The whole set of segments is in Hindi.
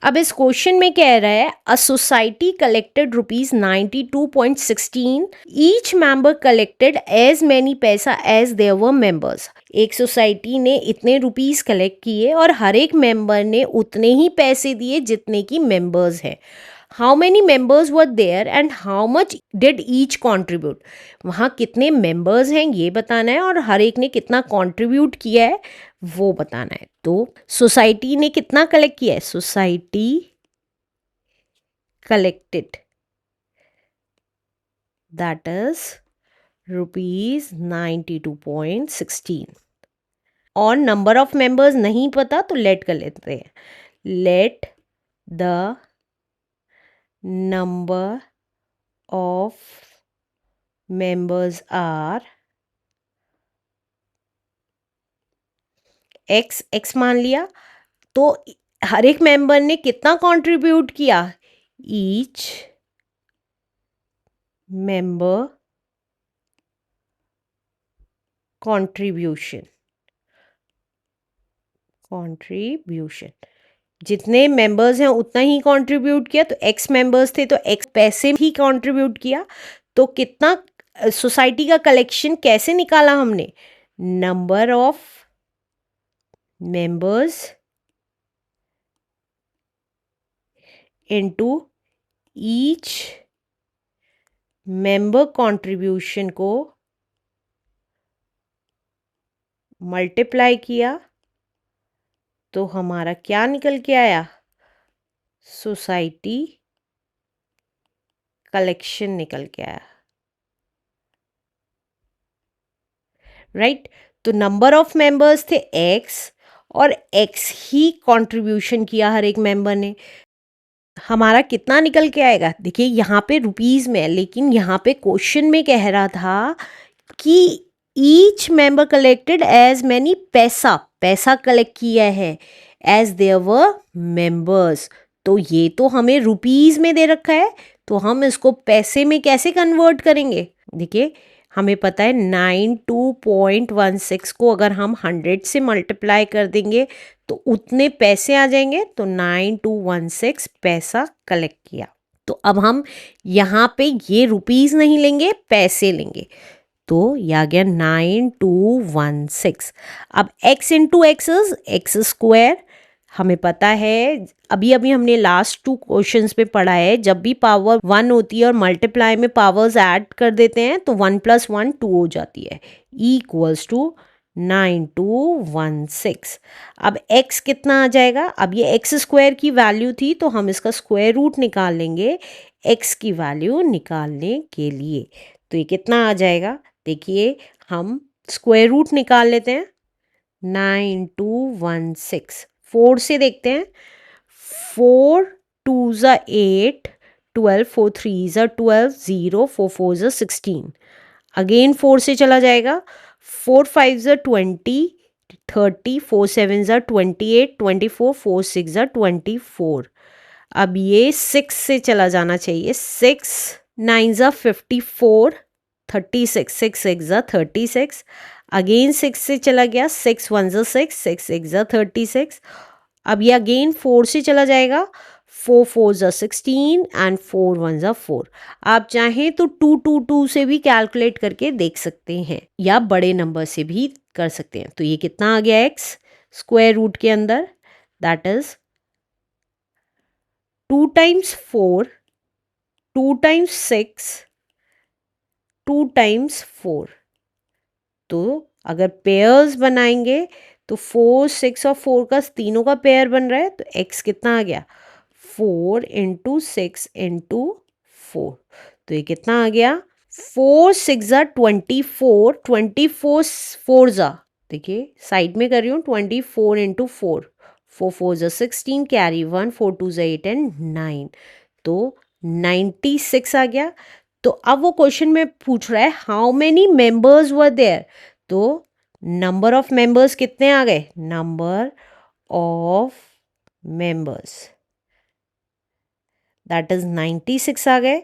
अब इस क्वेश्चन में कह रहा है a society collected ₹92.16, each member collected as many पैसा एज देयर वर मेंबर्स। एक सोसाइटी ने इतने रुपीस कलेक्ट किए और हर एक मेंबर ने उतने ही पैसे दिए जितने की मेंबर्स है। How many members were there and how much did each contribute. वहाँ कितने मेंबर्स हैं ये बताना है और हर एक ने कितना कॉन्ट्रीब्यूट किया है वो बताना है। तो सोसाइटी ने कितना कलेक्ट किया है, सोसाइटी कलेक्टेड दैट इज ₹92.16 और नंबर ऑफ मेंबर्स नहीं पता तो लेट कर लेते हैं। Let the number of members are X मान लिया। तो हर एक मेंबर ने कितना कंट्रीब्यूट किया, ईच मेंबर कंट्रीब्यूशन जितने मेंबर्स हैं उतना ही कंट्रीब्यूट किया। तो एक्स मेंबर्स थे तो एक्स पैसे ही कंट्रीब्यूट किया। तो कितना सोसाइटी का कलेक्शन कैसे निकाला हमने, number of members into each member contribution को मल्टीप्लाई किया तो हमारा क्या निकल के आया, सोसाइटी कलेक्शन निकल के आया। राइट तो नंबर ऑफ मेंबर्स थे एक्स और एक्स ही कंट्रीब्यूशन किया हर एक मेंबर ने। हमारा कितना निकल के आएगा, देखिए यहाँ पे रुपीस में है लेकिन यहाँ पे क्वेश्चन में कह रहा था कि each member collected as many paisa collect किया है एज देयर वर मेंबर्स। तो ये तो हमें रुपीस में दे रखा है तो हम इसको पैसे में कैसे कन्वर्ट करेंगे। देखिए हमें पता है 92.16 को अगर हम 100 से मल्टीप्लाई कर देंगे तो उतने पैसे आ जाएंगे। तो 9216 पैसा कलेक्ट किया। तो अब हम यहाँ पे ये रुपीस नहीं लेंगे, पैसे लेंगे। तो ये आ गया 9216। अब x इंटू एक्स स्क्वायर हमें पता है, अभी अभी हमने लास्ट 2 क्वेश्चंस पे पढ़ा है, जब भी पावर 1 होती है और मल्टीप्लाई में पावर्स ऐड कर देते हैं तो 1 + 1 2 हो जाती है, इक्वल्स टू 9216। अब x कितना आ जाएगा, अब ये एक्स स्क्वायर की वैल्यू थी तो हम इसका स्क्वायर रूट निकाल लेंगे x की वैल्यू निकालने के लिए। तो ये कितना आ जाएगा, देखिए हम स्क्वायर रूट निकाल लेते हैं। 9216 4 से देखते हैं, 4 2 ज़ा 8, 12 4 3 ज़ा 12, 0 4 4 ज़ा 16। अगेन 4 से चला जाएगा, 4 5 ज़ा 20, 30 4 7 ज़ा 28, 24 4 6 ज़ा 24। अब ये 6 से चला जाना चाहिए, 6 9 ज़ा 54, 36 6 6 ज़ा 36। अगेन 6 से चला गया, 6 1 ज़ा 6, 6 6 ज़ा 36। अब ये अगेन 4 से चला जाएगा, 4 4 ज़ा 16 एंड 4 1 ज़ा 4। आप चाहें तो 2 2 2 से भी कैलकुलेट करके देख सकते हैं या बड़े नंबर से भी कर सकते हैं। तो ये कितना आ गया x स्क्वायर रूट के अंदर, that is 2 times 4, 2 times 6, 2 times 4। तो अगर पेयर्स बनाएंगे तो 4 6 और 4 का तीनों का पेयर बन रहा है तो x कितना आ गया, 4 × 6 × 4। तो ये कितना आ गया, 4 6 ज़ा 24, 24 4 ज़ा, देखिए साइड में कर रही हूँ, 24 × 4, 4 4 ज़ा 16, कैरी 1, 4 2 ज़ा 8 एंड 9। तो 96 आ गया। तो अब वो क्वेश्चन में पूछ रहा है how many members were there. तो नंबर ऑफ मेंबर्स कितने आ गए, number of members that is 96 आ गए।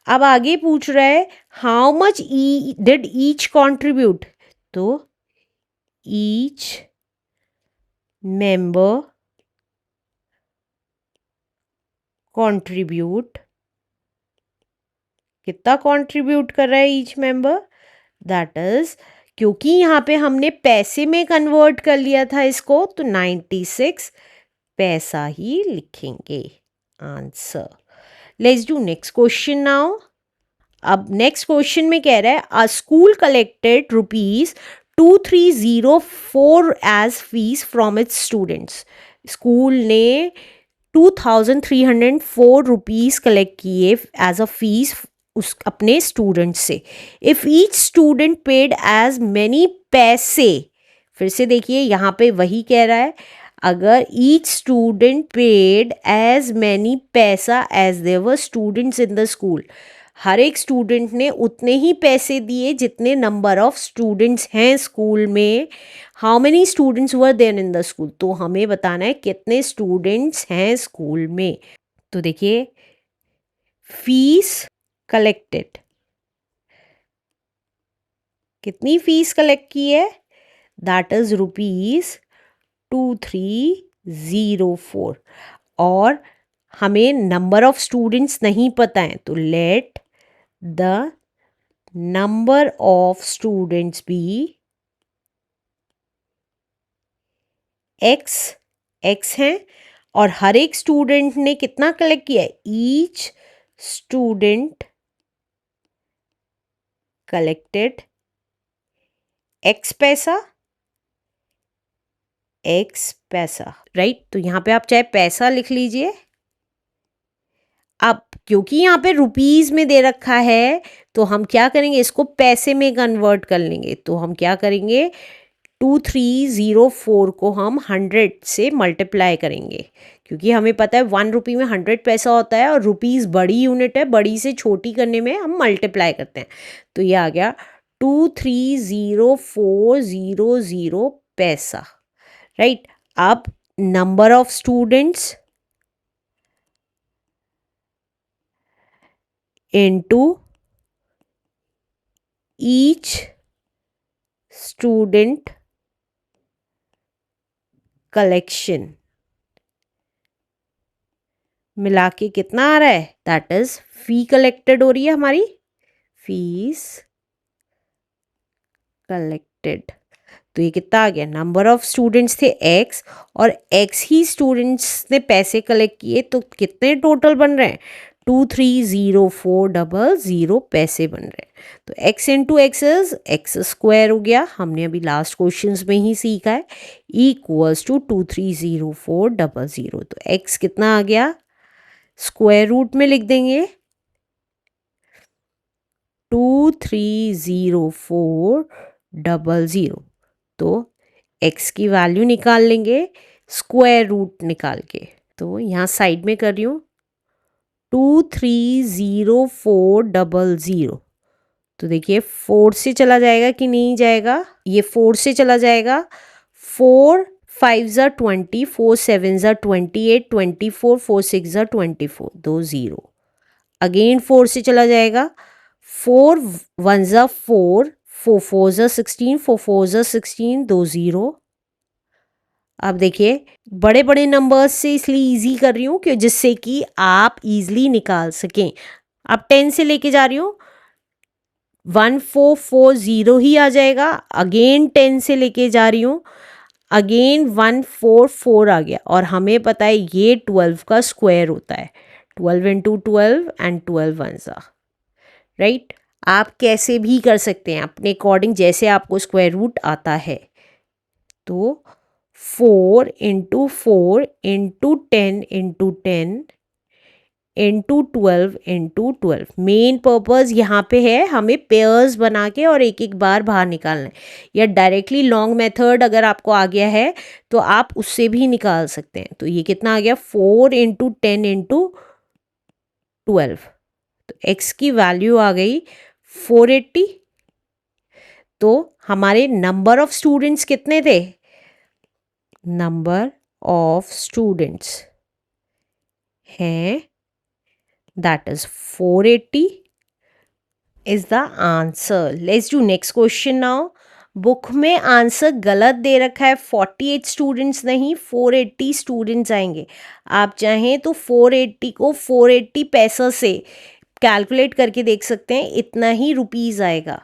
अब आगे पूछ रहा है how much did each contribute. तो ईच मेंबर कंट्रीब्यूट, कितना कंट्रीब्यूट कर रहा है ईच मेंबर, दैट इज, क्योंकि यहाँ पे हमने पैसे में कन्वर्ट कर लिया था इसको, तो 96 पैसा ही लिखेंगे answer. Let's do next question now. अब नेक्स्ट क्वेश्चन में कह रहा है a school collected ₹2304 as fees from its students. School ने 2304 रुपीज़ कलेक्ट किए एज अ फीस उस अपने स्टूडेंट से। If each student paid as many पैसे, फिर से देखिए यहाँ पे वही कह रहा है, अगर each student paid as many पैसा as there were students in the school, हर एक स्टूडेंट ने उतने ही पैसे दिए जितने नंबर ऑफ स्टूडेंट्स हैं स्कूल में। How many students were there in the school, तो हमें बताना है कितने स्टूडेंट्स हैं स्कूल में। तो देखिए फीस कलेक्टेड, कितनी फीस कलेक्ट की है, दैट इज ₹2304, और हमें नंबर ऑफ स्टूडेंट्स नहीं पता है, तो let the number of students be X हैं, और हर एक स्टूडेंट ने कितना कलेक्ट किया है, ईच स्टूडेंट कलेक्टेड एक्स पैसा, राइट। तो यहाँ पे आप चाहे पैसा लिख लीजिए। अब क्योंकि यहाँ पे रुपीस में दे रखा है, तो हम क्या करेंगे, इसको पैसे में कन्वर्ट कर लेंगे। तो हम क्या करेंगे, 2304 को हम 100 से मल्टीप्लाई करेंगे, क्योंकि हमें पता है 1 रुपये में 100 पैसा होता है, और रुपीस बड़ी यूनिट है, बड़ी से छोटी करने में हम मल्टीप्लाई करते हैं। तो ये आ गया 230400 पैसा, राइट। अब number of students into each student collection मिला के कितना आ रहा है, दैट इज फी कलेक्टेड हो रही है हमारी, फीस कलेक्टेड। तो ये कितना आ गया, नंबर ऑफ स्टूडेंट्स थे x, और x ही स्टूडेंट्स ने पैसे कलेक्ट किए, तो कितने टोटल बन रहे हैं, 230400 पैसे बन रहे हैं। तो x into x is x square हो गया, हमने अभी लास्ट क्वेश्चंस में ही सीखा है, इक्वल्स टू 230400। तो x कितना आ गया, स्क्वायर रूट में लिख देंगे 230400, तो x की वैल्यू निकाल लेंगे स्क्वायर रूट निकाल के। तो यहाँ साइड में कर रही हूँ 230400, तो देखिए 4 से चला जाएगा कि नहीं जाएगा, ये 4 से चला जाएगा, 4 5 ज़ा 20, 4 7 ज़ा 28, 24 4 6 ज़ा 24, 2 0, अगेन 4 से चला जाएगा, 4 1 ज़ा 4, 4 4 ज़ा 16, 4 4 ज़ा 16, 2 0। अब देखिए बड़े बड़े नंबर्स से इसलिए इजी कर रही हूँ कि जिससे कि आप इजीली निकाल सकें। अब 10 से लेके जा रही हूँ, 1440 ही आ जाएगा, अगेन 10 से लेके जा रही हूँ, अगेन 144 आ गया, और हमें पता है ये 12 का स्क्वायर होता है, 12 इंटू 12 एंड 12 वन ज़ा, राइट। आप कैसे भी कर सकते हैं अपने अकॉर्डिंग, जैसे आपको स्क्वायर रूट आता है। तो 4 into 4 into 10 into 10 into 12 into 12, main purpose यहाँ पे है हमें पेयर्स बना के और एक एक बार बाहर निकालना है, या डायरेक्टली लॉन्ग मेथड अगर आपको आ गया है तो आप उससे भी निकाल सकते हैं। तो ये कितना आ गया, 4 इंटू 10 इंटू 12, तो x की वैल्यू आ गई 480। तो हमारे नंबर ऑफ स्टूडेंट्स कितने थे, नंबर ऑफ स्टूडेंट्स हैं that is 480 is the answer. Let's do next question now. Book में आंसर गलत दे रखा है, 48 स्टूडेंट्स नहीं 480 स्टूडेंट्स आएंगे। आप चाहें तो 480 को 480 पैसा से कैलकुलेट करके देख सकते हैं, इतना ही रुपीज़ आएगा।